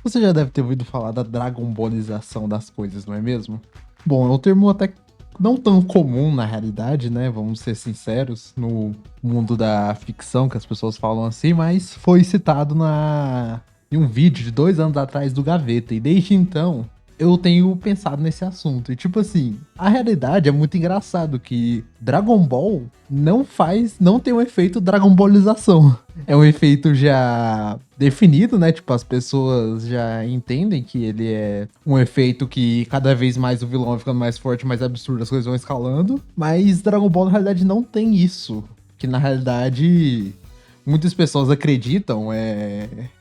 Você já deve ter ouvido falar da Dragon Ballização das coisas, não é mesmo? Bom, é um termo até não tão comum na realidade, né? Vamos ser sinceros, no mundo da ficção que as pessoas falam assim, mas foi citado em um vídeo de 2 anos atrás do Gaveta. E desde então eu tenho pensado nesse assunto. E tipo assim, a realidade é muito engraçado que Dragon Ball não tem um efeito Dragon Ballização. É um efeito já definido, né? Tipo, as pessoas já entendem que ele é um efeito que cada vez mais o vilão vai ficando mais forte, mais absurdo, as coisas vão escalando. Mas Dragon Ball, na realidade, não tem isso. Que, na realidade, muitas pessoas acreditam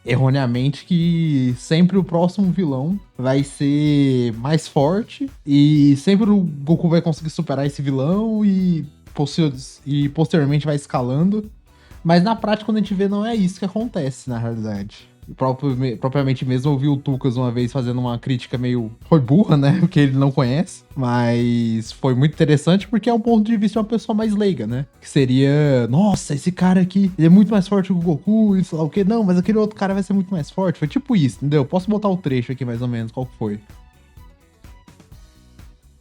erroneamente que sempre o próximo vilão vai ser mais forte e sempre o Goku vai conseguir superar esse vilão e posteriormente vai escalando. Mas na prática, quando a gente vê, não é isso que acontece, na realidade. Propriamente mesmo, eu vi o Tucas uma vez fazendo uma crítica meio... Foi burra, né? Porque ele não conhece. Mas foi muito interessante porque é um ponto de vista de uma pessoa mais leiga, né? Que seria... Nossa, esse cara aqui, ele é muito mais forte que o Goku e sei lá o quê. Não, mas aquele outro cara vai ser muito mais forte. Foi tipo isso, entendeu? Posso botar o trecho aqui mais ou menos, qual que foi.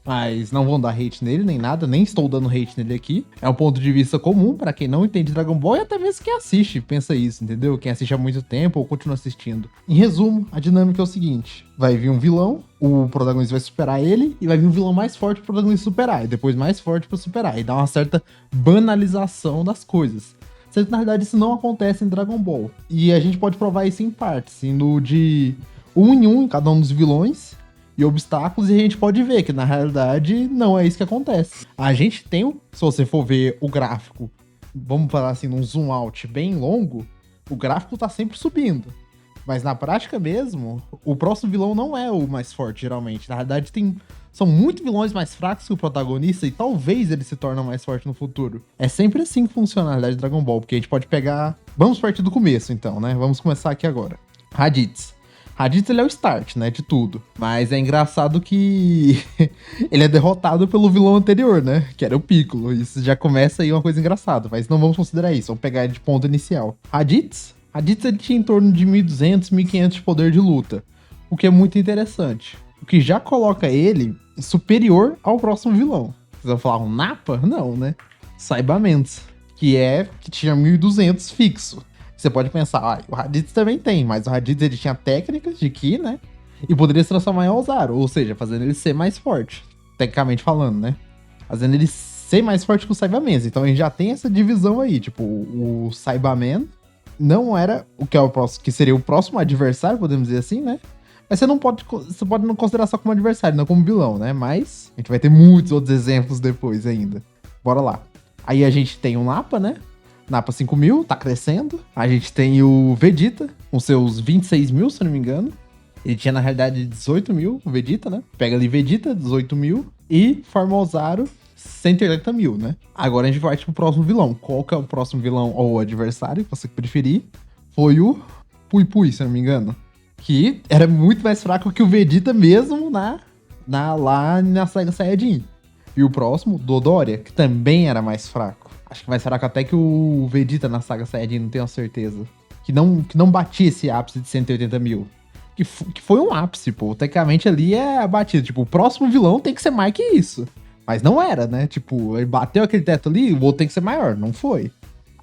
Mas não vão dar hate nele, nem nada, nem estou dando hate nele aqui. É um ponto de vista comum pra quem não entende Dragon Ball e até mesmo quem assiste, pensa isso, entendeu? Quem assiste há muito tempo ou continua assistindo. Em resumo, a dinâmica é o seguinte: vai vir um vilão, o protagonista vai superar ele, e vai vir um vilão mais forte pro protagonista superar, e depois mais forte pra superar, e dá uma certa banalização das coisas. Sendo que, na realidade, isso não acontece em Dragon Ball. E a gente pode provar isso em partes, indo de um em cada um dos vilões e obstáculos, e a gente pode ver que na realidade não é isso que acontece. A gente tem, se você for ver o gráfico, vamos falar assim, num zoom out bem longo, o gráfico tá sempre subindo. Mas na prática mesmo, o próximo vilão não é o mais forte, geralmente. Na realidade, são muito vilões mais fracos que o protagonista e talvez ele se torne mais forte no futuro. É sempre assim que funciona, na realidade, Dragon Ball, porque a gente pode pegar... Vamos partir do começo, então, né? Vamos começar aqui agora. Raditz. Raditz, ele é o start, né, de tudo. Mas é engraçado que ele é derrotado pelo vilão anterior, né, que era o Piccolo. Isso já começa aí uma coisa engraçada, mas não vamos considerar isso, vamos pegar ele de ponto inicial. Raditz, ele tinha em torno de 1.200, 1.500 de poder de luta, o que é muito interessante. O que já coloca ele superior ao próximo vilão. Vocês vão falar um Nappa? Não, né? Saibamentos, que tinha 1.200 fixo. Você pode pensar, o Raditz também tem, mas o Raditz ele tinha técnicas de Ki, né? E poderia se transformar em Ozaru, ou seja, fazendo ele ser mais forte, tecnicamente falando, né? Fazendo ele ser mais forte que o Saibaman. Então a gente já tem essa divisão aí, tipo, o Saibaman não era o que é o próximo, que seria o próximo adversário, podemos dizer assim, né? Mas você pode não considerar só como adversário, não como vilão, né? Mas a gente vai ter muitos outros exemplos depois ainda. Bora lá. Aí a gente tem o Nappa, né? Nappa 5.000, tá crescendo. A gente tem o Vegeta, com seus 26.000, se eu não me engano. Ele tinha, na realidade, 18.000, o Vegeta, né? Pega ali Vegeta, 18.000. E Formosaru, 180.000, né? Agora a gente vai pro próximo vilão. Qual que é o próximo vilão ou adversário, que você preferir? Foi o Pui Pui, se eu não me engano. Que era muito mais fraco que o Vegeta mesmo lá na Saga Saiyajin. E o próximo, Dodoria, que também era mais fraco. Acho que mais fraco até que o Vegeta na Saga Saiyajin, não tenho certeza. Que não batia esse ápice de 180.000. Que foi um ápice, pô. Tecnicamente ali é a batida. Tipo, o próximo vilão tem que ser mais que isso. Mas não era, né? Tipo, ele bateu aquele teto ali, o outro tem que ser maior. Não foi.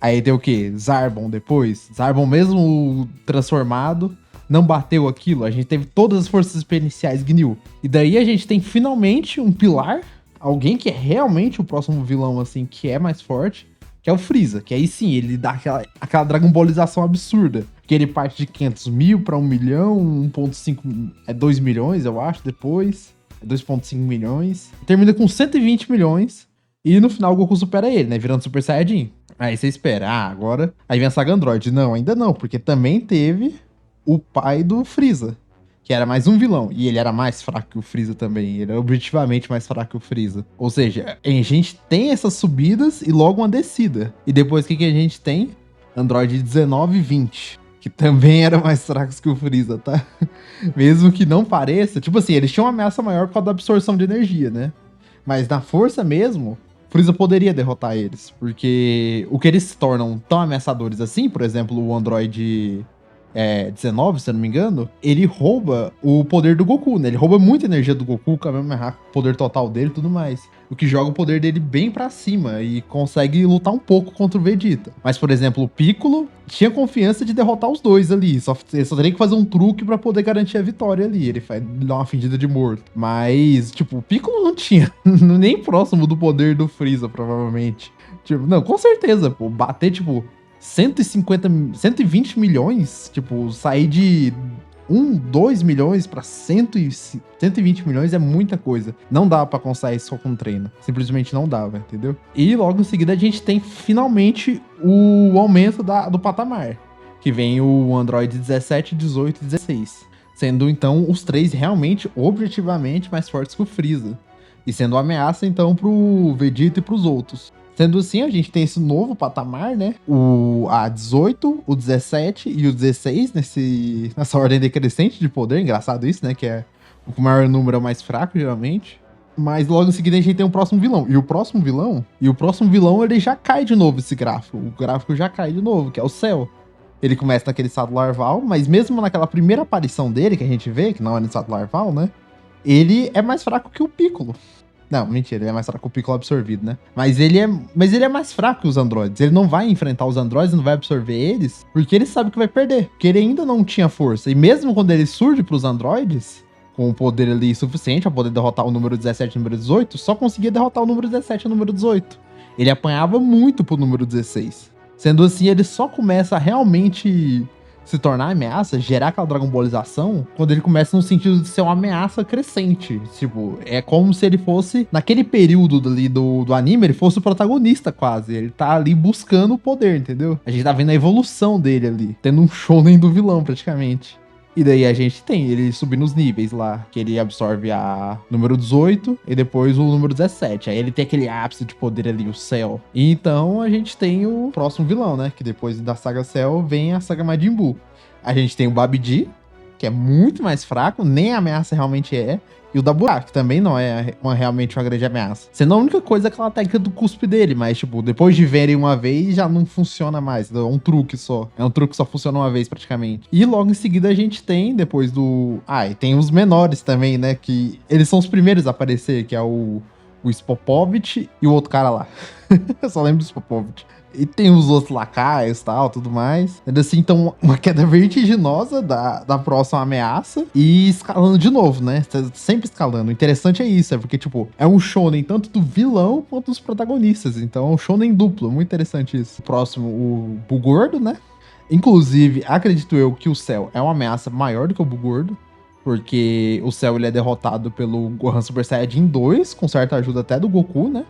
Aí tem o quê? Zarbon depois. Zarbon mesmo transformado, não bateu aquilo. A gente teve todas as forças experienciais GNIL. E daí a gente tem finalmente um pilar... Alguém que é realmente o próximo vilão, assim, que é mais forte, que é o Freeza. Que aí sim, ele dá aquela Dragon Ballização absurda. Que ele parte de 500.000 pra 1 milhão, 1.5... É 2 milhões, eu acho, depois. É 2.5 milhões. Termina com 120 milhões. E no final o Goku supera ele, né? Virando Super Saiyajin. Aí você espera, agora... Aí vem a saga Android. Não, ainda não, porque também teve o pai do Freeza. Que era mais um vilão, e ele era mais fraco que o Freeza também, ele era objetivamente mais fraco que o Freeza. Ou seja, a gente tem essas subidas e logo uma descida. E depois o que a gente tem? Android 19 e 20, que também eram mais fracos que o Freeza, tá? Mesmo que não pareça, tipo assim, eles tinham uma ameaça maior por causa da absorção de energia, né? Mas na força mesmo, o Freeza poderia derrotar eles, porque o que eles se tornam tão ameaçadores assim, por exemplo, o Android 19, se eu não me engano, ele rouba o poder do Goku, né? Ele rouba muita energia do Goku, o poder total dele e tudo mais. O que joga o poder dele bem pra cima e consegue lutar um pouco contra o Vegeta. Mas, por exemplo, o Piccolo tinha confiança de derrotar os dois ali. Ele só teria que fazer um truque pra poder garantir a vitória ali. Ele dá uma fingida de morto. Mas, tipo, o Piccolo não tinha nem próximo do poder do Freeza, provavelmente. Tipo, não, com certeza, pô. Bater, tipo, 120 milhões, tipo, sair de 2 milhões pra 120 milhões é muita coisa. Não dá pra conseguir isso só com treino. Simplesmente não dava, entendeu? E logo em seguida a gente tem finalmente o aumento do patamar. Que vem o Android 17, 18 e 16. Sendo então os três realmente, objetivamente, mais fortes que o Freeza. E sendo uma ameaça então pro Vegeta e pros outros. Sendo assim, a gente tem esse novo patamar, né? O A18, o 17 e o 16 nessa ordem decrescente de poder. Engraçado isso, né? Que é o maior número é o mais fraco, geralmente. Mas logo em seguida a gente tem o próximo vilão. E o próximo vilão, ele já cai de novo esse gráfico. O gráfico já cai de novo, que é o Cell. Ele começa naquele estado larval, mas mesmo naquela primeira aparição dele, que a gente vê, que não é no estado larval, né? Ele é mais fraco que o Piccolo. Não, mentira, ele é mais fraco que o Piccolo absorvido, né? Mas ele é mais fraco que os androides. Ele não vai enfrentar os androides, não vai absorver eles, porque ele sabe que vai perder. Porque ele ainda não tinha força. E mesmo quando ele surge pros androides, com o poder ali suficiente pra poder derrotar o número 17 e o número 18, só conseguia derrotar o número 17 e o número 18. Ele apanhava muito pro número 16. Sendo assim, ele só começa a realmente se tornar ameaça, gerar aquela Dragon Ballização, quando ele começa no sentido de ser uma ameaça crescente. Tipo, é como se ele fosse, naquele período ali do anime, ele fosse o protagonista quase. Ele tá ali buscando o poder, entendeu? A gente tá vendo a evolução dele ali, tendo um shonen do vilão praticamente. E daí a gente tem ele subindo os níveis lá, que ele absorve a número 18 e depois o número 17. Aí ele tem aquele ápice de poder ali, o Cell. E então a gente tem o próximo vilão, né? Que depois da saga Cell vem a saga Majin Buu. A gente tem o Babidi, que é muito mais fraco, nem a ameaça realmente é. E o Daburá, que também não é realmente uma grande ameaça. Sendo a única coisa aquela técnica do cuspe dele, mas, tipo, depois de verem uma vez, já não funciona mais. É um truque só. É um truque que só funciona uma vez, praticamente. E logo em seguida a gente tem, depois do... e tem os menores também, né? Que eles são os primeiros a aparecer, que é o Spopovich e o outro cara lá. Eu só lembro do Spopovich. E tem os outros lacaios e tal, tudo mais. Assim, então, uma queda vertiginosa da próxima ameaça e escalando de novo, né? Sempre escalando. O interessante é isso, é porque, tipo, é um shonen tanto do vilão quanto dos protagonistas. Então, é um shonen duplo. Muito interessante isso. O próximo, o Bugordo, né? Inclusive, acredito eu que o Cell é uma ameaça maior do que o Bugordo. Porque o Cell, ele é derrotado pelo Gohan Super Saiyajin 2, com certa ajuda até do Goku, né?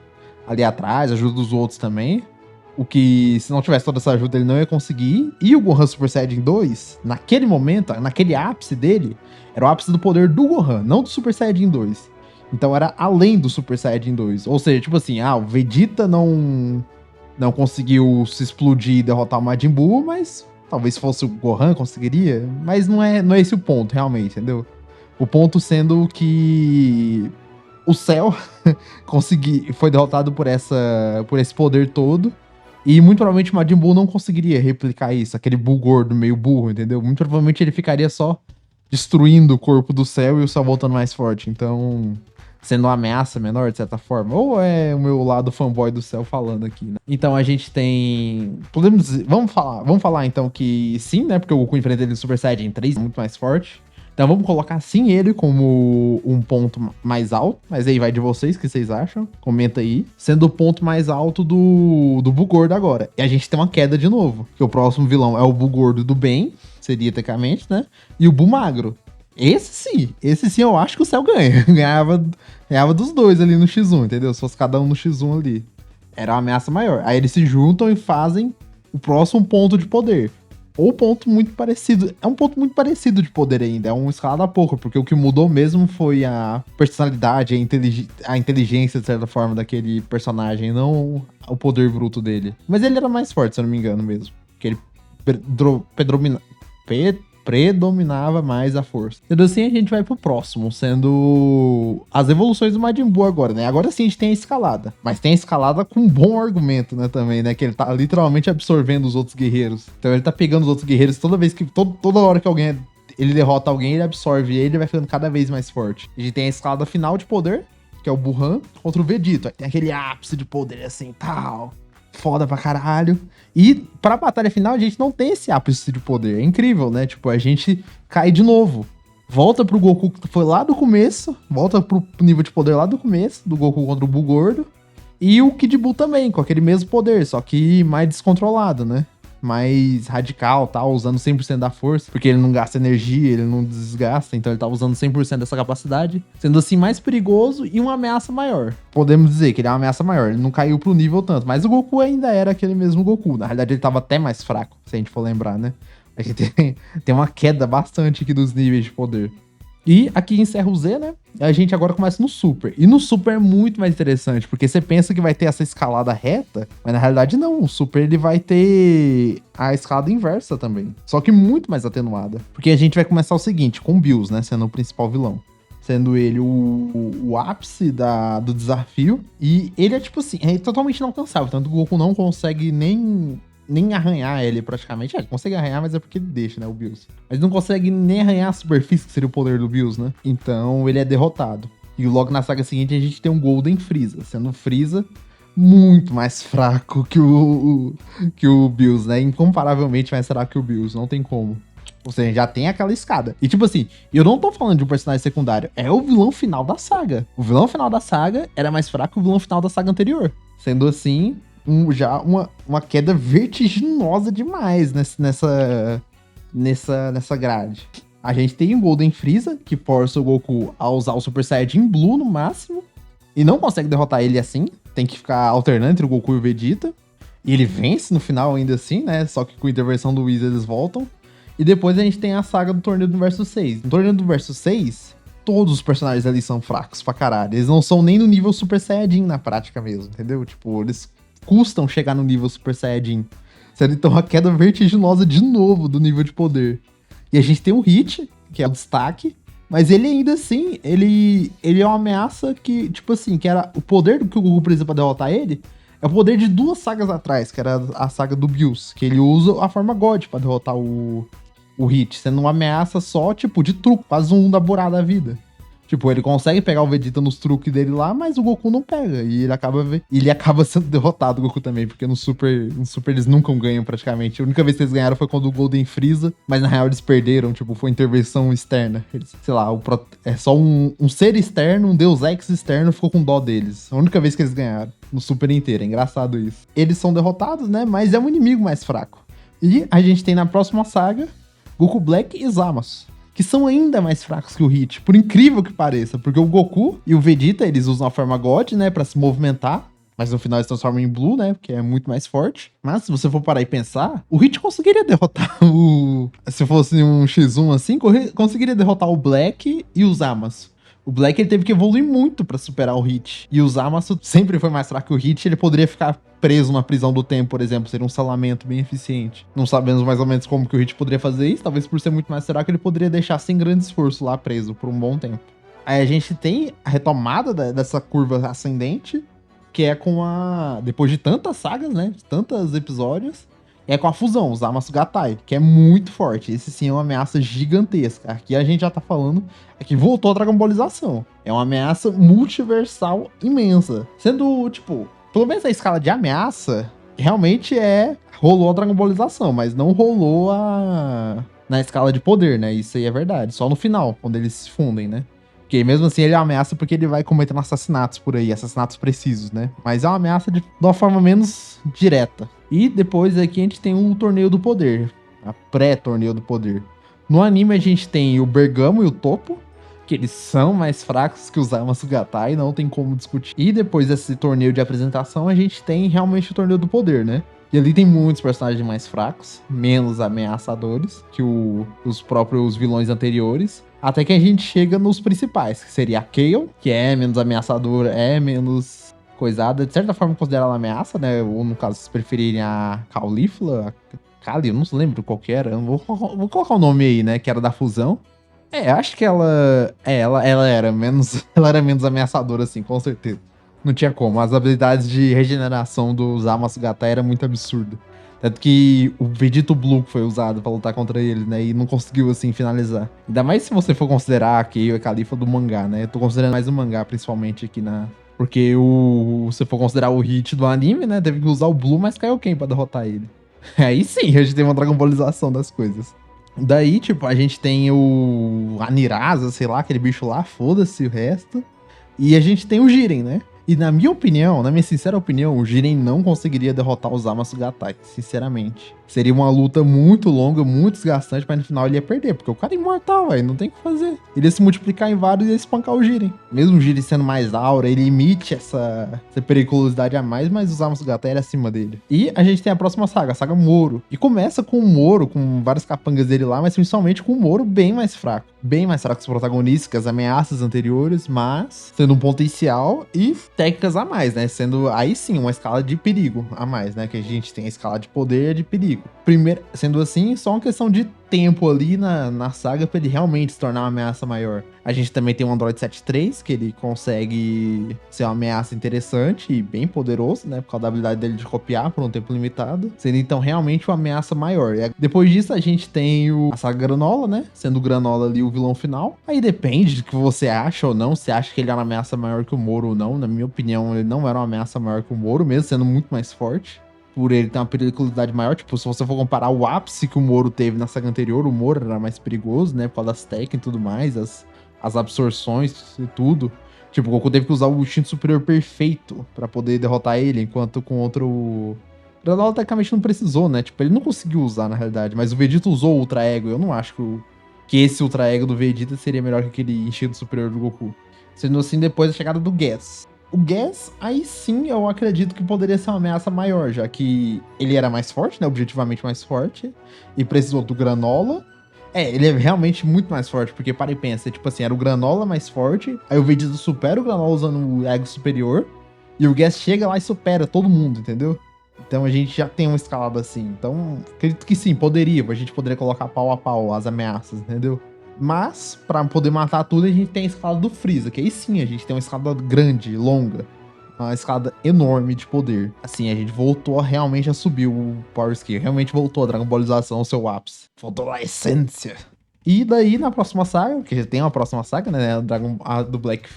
Ali atrás, ajuda dos outros também. O que, se não tivesse toda essa ajuda, ele não ia conseguir. E o Gohan Super Saiyajin 2, naquele momento, naquele ápice dele, era o ápice do poder do Gohan, não do Super Saiyajin 2. Então era além do Super Saiyajin 2. Ou seja, tipo assim, o Vegeta não conseguiu se explodir e derrotar o Majin Buu, mas talvez fosse o Gohan conseguiria. Mas não é esse o ponto, realmente, entendeu? O ponto sendo que o Cell foi derrotado por esse poder todo. E muito provavelmente o Majin Buu não conseguiria replicar isso, aquele Buu gordo, meio burro, entendeu? Muito provavelmente ele ficaria só destruindo o corpo do Cell e o Cell voltando mais forte. Então, sendo uma ameaça menor, de certa forma. Ou é o meu lado fanboy do Cell falando aqui, né? Então a gente tem... Podemos dizer... Vamos falar então que sim, né? Porque o Goku enfrenta ele no Super Saiyajin 3, muito mais forte. Então vamos colocar sim ele como um ponto mais alto. Mas aí vai de vocês, o que vocês acham? Comenta aí. Sendo o ponto mais alto do Bugordo agora. E a gente tem uma queda de novo. Que o próximo vilão é o Bugordo do bem. Seria tecnicamente, né? E o Bumagro. Esse sim eu acho que o Cell ganha. Ganhava dos dois ali no X1, entendeu? Se fosse cada um no X1 ali. Era uma ameaça maior. Aí eles se juntam e fazem o próximo ponto de poder. Ou ponto muito parecido. É um ponto muito parecido de poder ainda. É um escalado a pouco, porque o que mudou mesmo foi a personalidade, a inteligência, de certa forma, daquele personagem, não o poder bruto dele. Mas ele era mais forte, se eu não me engano mesmo. Porque ele predominava mais a força. Sendo assim, a gente vai pro próximo, sendo as evoluções do Majin Buu agora, né? Agora sim a gente tem a escalada, mas tem a escalada com um bom argumento, né, também, né? Que ele tá literalmente absorvendo os outros guerreiros. Então ele tá pegando os outros guerreiros toda vez que, toda hora que ele derrota alguém, ele absorve ele vai ficando cada vez mais forte. A gente tem a escalada final de poder, que é o Buhan, contra o Vegito. Aí tem aquele ápice de poder assim, tal, foda pra caralho. E pra batalha final, a gente não tem esse ápice de poder. É incrível, né? Tipo, a gente cai de novo. Volta pro Goku que foi lá do começo, volta pro nível de poder lá do começo, do Goku contra o Buu gordo. E o Kid Buu também, com aquele mesmo poder, só que mais descontrolado, né? Mais radical, tá? Usando 100% da força, porque ele não gasta energia, ele não desgasta, então ele tá usando 100% dessa capacidade, sendo assim mais perigoso e uma ameaça maior. Podemos dizer que ele é uma ameaça maior, ele não caiu pro nível tanto, mas o Goku ainda era aquele mesmo Goku, na realidade ele tava até mais fraco, se a gente for lembrar, né? A gente tem uma queda bastante aqui dos níveis de poder. E aqui encerra o Z, né? A gente agora começa no Super. E no Super é muito mais interessante, porque você pensa que vai ter essa escalada reta, mas na realidade não. O Super ele vai ter a escalada inversa também. Só que muito mais atenuada. Porque a gente vai começar o seguinte, com o Bills, né? Sendo o principal vilão. Sendo ele o ápice do desafio. E ele é tipo assim, é totalmente inalcançável. Tanto que o Goku não consegue nem arranhar ele praticamente. Ele consegue arranhar, mas é porque ele deixa, né, o Bills. Mas não consegue nem arranhar a superfície, que seria o poder do Bills, né? Então ele é derrotado. E logo na saga seguinte a gente tem um Golden Freeza, sendo o Freeza muito mais fraco que o Bills, né? Incomparavelmente mais fraco que o Bills, não tem como. Ou seja, já tem aquela escada. E tipo assim, eu não tô falando de um personagem secundário, é o vilão final da saga. O vilão final da saga era mais fraco que o vilão final da saga anterior. Sendo assim, já uma queda vertiginosa demais nessa grade. A gente tem o Golden Freeza, que força o Goku a usar o Super Saiyajin Blue no máximo, e não consegue derrotar ele assim, tem que ficar alternando entre o Goku e o Vegeta, e ele vence no final ainda assim, né, só que com a intervenção do Whis eles voltam. E depois a gente tem a saga do Torneio do Verso 6. No Torneio do Verso 6, todos os personagens ali são fracos pra caralho, eles não são nem no nível Super Saiyajin na prática mesmo, entendeu? Tipo, eles custam chegar no nível Super Saiyajin. Sendo então uma queda vertiginosa de novo do nível de poder. E a gente tem o Hit, que é o destaque, mas ele ainda assim, ele é uma ameaça que, tipo assim, que era o poder que o Goku precisa pra derrotar ele, é o poder de 2 sagas atrás, que era a saga do Bills, que ele usa a forma God pra derrotar o Hit, sendo uma ameaça só, tipo, de truque, quase um da Burá da vida. Tipo, ele consegue pegar o Vegeta nos truques dele lá, mas o Goku não pega. E ele acaba sendo derrotado, o Goku também, porque no Super eles nunca ganham praticamente. A única vez que eles ganharam foi quando o Golden Freeza, mas na real eles perderam, tipo, foi intervenção externa. Eles, sei lá, é só um ser externo, um Deus Ex externo ficou com dó deles. A única vez que eles ganharam, no Super inteiro, é engraçado isso. Eles são derrotados, né, mas é um inimigo mais fraco. E a gente tem na próxima saga, Goku Black e Zamasu, que são ainda mais fracos que o Hit, por incrível que pareça, porque o Goku e o Vegeta, eles usam a forma God, né, pra se movimentar, mas no final eles transformam em Blue, né, porque é muito mais forte. Mas se você for parar e pensar, o Hit conseguiria derrotar se fosse um X1 assim, conseguiria derrotar o Black e o Zamasu. O Black ele teve que evoluir muito pra superar o Hit. E o Zamasu sempre foi mais fraco que o Hit, ele poderia ficar preso na prisão do tempo, por exemplo, seria um salamento bem eficiente. Não sabemos mais ou menos como que o Hit poderia fazer isso, talvez por ser muito mais fraco ele poderia deixar sem grande esforço lá preso por um bom tempo. Aí a gente tem a retomada dessa curva ascendente, que é com depois de tantas sagas, né, de tantos episódios, é com a fusão, o Zamasu Gatai, que é muito forte. Esse sim é uma ameaça gigantesca. Aqui a gente já tá falando que voltou a Dragon Ballzação. É uma ameaça multiversal imensa. Sendo, tipo, pelo menos a escala de ameaça, realmente rolou a Dragon Ballzação, mas não rolou na escala de poder, né? Isso aí é verdade. Só no final, quando eles se fundem, né? Porque mesmo assim ele é uma ameaça porque ele vai cometendo assassinatos por aí, assassinatos precisos, né? Mas é uma ameaça de uma forma menos direta. E depois aqui a gente tem o Torneio do Poder, a pré-Torneio do Poder. No anime a gente tem o Bergamo e o Topo, que eles são mais fracos que os Zamasu Gatai, não tem como discutir. E depois desse torneio de apresentação a gente tem realmente o Torneio do Poder, né? E ali tem muitos personagens mais fracos, menos ameaçadores que os próprios vilões anteriores. Até que a gente chega nos principais, que seria a Kale, que é menos ameaçadora, é menos coisada. De certa forma considerada ameaça, né? Ou no caso, se preferirem a Caulifla, Kali, eu não lembro qual que era. Vou colocar o nome aí, né? Que era da fusão. Acho que ela. Ela era menos. Ela era menos ameaçadora, assim, com certeza. Não tinha como. As habilidades de regeneração do Zamazugata era muito absurda. Tanto que o Vegito Blue foi usado pra lutar contra ele, né? E não conseguiu, assim, finalizar. Ainda mais se você for considerar a Kale e a Califa do mangá, né? Eu tô considerando mais o mangá, principalmente, aqui na. Porque se for considerar o hit do anime, né? Teve que usar o Blue, mas caiu quem pra derrotar ele? Aí sim, a gente tem uma Dragon Ballização das coisas. Daí, tipo, a gente tem o Anirasa, sei lá, aquele bicho lá, foda-se o resto. E a gente tem o Jiren, né? E na minha opinião, na minha sincera opinião, o Jiren não conseguiria derrotar o Zamasugatai, sinceramente. Seria uma luta muito longa, muito desgastante, mas no final ele ia perder, porque o cara é imortal, velho, não tem o que fazer. Ele ia se multiplicar em vários e ia espancar o Jiren. Mesmo o Jiren sendo mais aura, ele emite essa periculosidade a mais, mas o Zamasugatai era acima dele. E a gente tem a próxima saga, a saga Moro. E começa com o Moro, com vários capangas dele lá, mas principalmente com o Moro bem mais fraco. Bem mais fraco que os protagonistas, que as ameaças anteriores, mas sendo um potencial e técnicas a mais, né? Sendo aí sim uma escala de perigo a mais, né? Que a gente tem a escala de poder e de perigo. Primeiro, sendo assim, só uma questão de tempo ali na saga pra ele realmente se tornar uma ameaça maior. A gente também tem o Android 7.3, que ele consegue ser uma ameaça interessante e bem poderoso, né? Por causa da habilidade dele de copiar por um tempo limitado. Sendo então realmente uma ameaça maior. E depois disso a gente tem a saga Granola, né? Sendo o Granola ali o vilão final. Aí depende do que você acha ou não. Se acha que ele é uma ameaça maior que o Moro ou não. Na minha opinião, ele não era uma ameaça maior que o Moro, mesmo sendo muito mais forte. Por ele ter uma periculosidade maior. Tipo, se você for comparar o ápice que o Moro teve na saga anterior, o Moro era mais perigoso, né? Por causa das técnicas e tudo mais, as absorções e tudo. Tipo, o Goku teve que usar o instinto superior perfeito pra poder derrotar ele, enquanto com outro... Granola tecnicamente não precisou, né? Tipo, ele não conseguiu usar, na realidade. Mas o Vegeta usou o Ultra Ego. Eu não acho que esse Ultra Ego do Vegeta seria melhor que aquele instinto superior do Goku. Sendo assim, depois da chegada do Gas. O Gas, aí sim, eu acredito que poderia ser uma ameaça maior, já que ele era mais forte, né? Objetivamente mais forte. E precisou do Granola. Ele é realmente muito mais forte, porque para e pensa, tipo assim, era o Granola mais forte, aí o Vegeta supera o Granola usando o Ego superior, e o Gas chega lá e supera todo mundo, entendeu? Então a gente já tem uma escalada assim. Então, acredito que sim, a gente poderia colocar pau a pau as ameaças, entendeu? Mas, pra poder matar tudo, a gente tem a escalada do Freeza, que aí sim a gente tem uma escalada grande, longa. Uma escalada enorme de poder. Assim, a gente voltou realmente a subir o Power Scale. Realmente voltou a Dragon Ballização ao seu ápice. Voltou a essência. E daí, na próxima saga, que já tem uma próxima saga, né?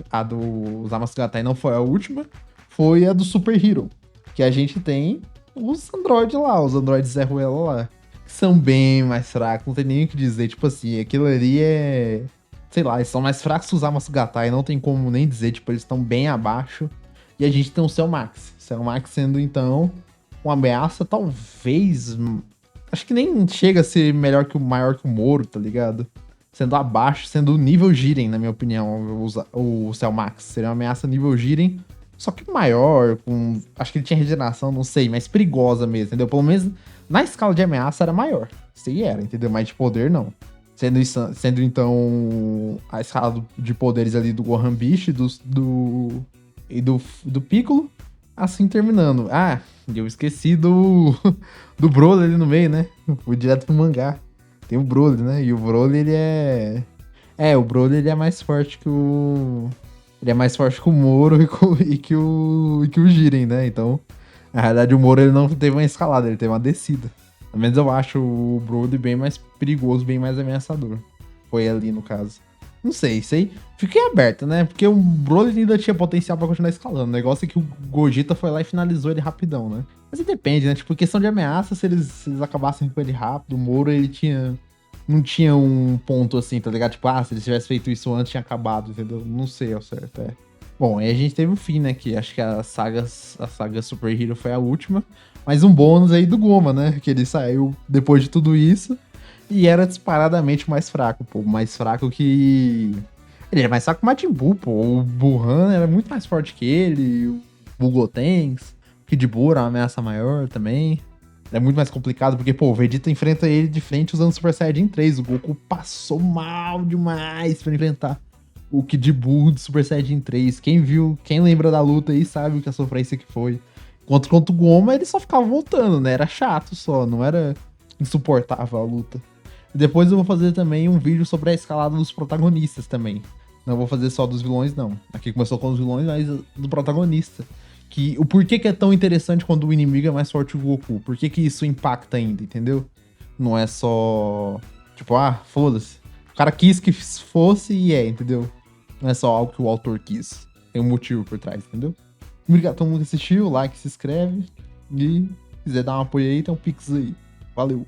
A do Zamasugatai não foi a última. Foi a do Super Hero. Que a gente tem os androides lá, os androides Zé Ruela lá. Que são bem mais fracos, não tem nem o que dizer. Tipo assim, aquilo ali é... Sei lá, eles são mais fracos que os Zamasugatai, não tem como nem dizer. Tipo, eles estão bem abaixo. E a gente tem o Cell Max. Cell Max sendo, então, uma ameaça, talvez... Acho que nem chega a ser maior que o Moro, tá ligado? Sendo abaixo, sendo o nível Jiren, na minha opinião, o Cell Max. Seria uma ameaça nível Jiren, só que maior, com... Acho que ele tinha regeneração, não sei, mas perigosa mesmo, entendeu? Pelo menos na escala de ameaça era maior. Isso aí era, entendeu? Mas de poder, não. Sendo então, a escala de poderes ali do Gohan Beast e do Piccolo, assim terminando. Ah, eu esqueci do Broly ali no meio, né? Fui direto pro mangá. Tem o Broly, né? E o Broly, ele é... o Broly, ele é mais forte que o... Ele é mais forte que o Moro e que o Jiren, né? Então, na realidade, o Moro, ele não teve uma escalada, ele teve uma descida. Pelo menos eu acho o Broly bem mais perigoso, bem mais ameaçador. Foi ali, no caso. Não sei, fiquei aberto, né? Porque o Broly ainda tinha potencial pra continuar escalando. O negócio é que o Gogeta foi lá e finalizou ele rapidão, né? Mas aí depende, né? Tipo, questão de ameaça, se eles acabassem com ele rápido, o Moro, ele não tinha um ponto assim, tá ligado? Tipo, se eles tivessem feito isso antes, tinha acabado, entendeu? Não sei ao certo, Bom, aí a gente teve o fim, né? Que acho que a saga Super Hero foi a última. Mas um bônus aí do Goma, né? Que ele saiu depois de tudo isso. E era disparadamente mais fraco, pô. Mais fraco que... Ele era mais fraco que o Majin Buu, pô. O Buhan era muito mais forte que ele. O Bugotenks. O Kid Buu era uma ameaça maior também. É muito mais complicado, porque, pô, o Vegeta enfrenta ele de frente usando Super Saiyajin 3. O Goku passou mal demais pra enfrentar o Kid Buu de Super Saiyajin 3. Quem lembra da luta aí sabe o que a sofrência que foi. Contra o Goma, ele só ficava voltando, né? Era chato só, não era... insuportável a luta. Depois eu vou fazer também um vídeo sobre a escalada dos protagonistas também. Não vou fazer só dos vilões, não. Aqui começou com os vilões, mas do protagonista. Que, o porquê que é tão interessante quando o inimigo é mais forte que o Goku? Por que que isso impacta ainda, entendeu? Não é só... Tipo, foda-se. O cara quis que fosse e entendeu? Não é só algo que o autor quis. Tem um motivo por trás, entendeu? Obrigado a todo mundo que assistiu, like, se inscreve. E se quiser dar um apoio aí, tem um Pix aí. Valeu!